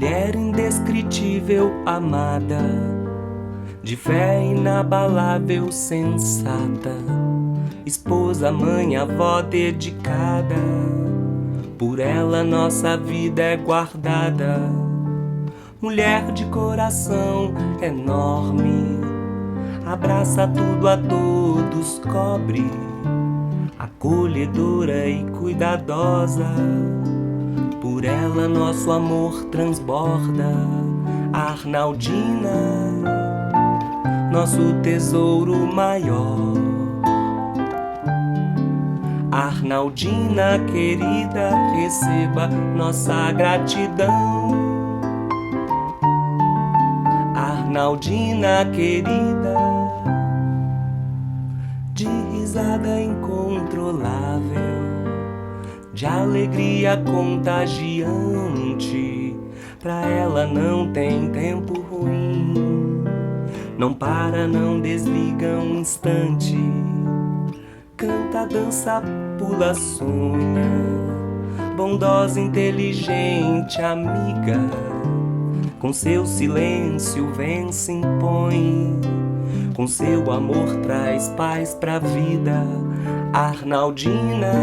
mulher indescritível, amada, de fé inabalável, sensata, esposa, mãe, avó dedicada. Por ela nossa vida é guardada. Mulher de coração enorme, abraça tudo a todos, cobre, acolhedora e cuidadosa. Por ela nosso amor transborda. Arnaldina, nosso tesouro maior. Arnaldina querida, receba nossa gratidão. Arnaldina querida, de risada incontrolável, de alegria contagiante. Pra ela não tem tempo ruim, não para, não desliga um instante. Canta, dança, pula, sonha, bondosa, inteligente, amiga. Com seu silêncio vem, se impõe, com seu amor traz paz pra vida. Arnaldina,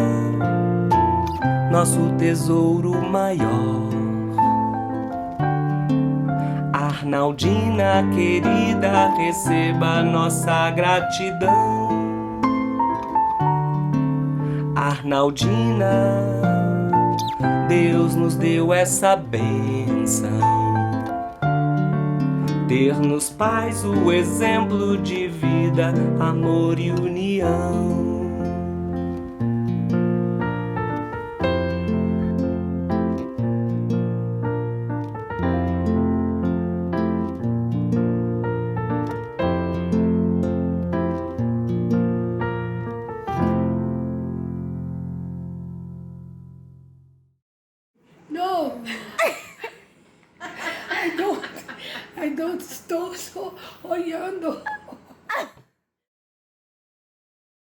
nosso tesouro maior. Arnaldina querida, receba nossa gratidão. Arnaldina, Deus nos deu essa bênção, ter nos pais o exemplo de vida, amor e união. No, I don't estou só olhando.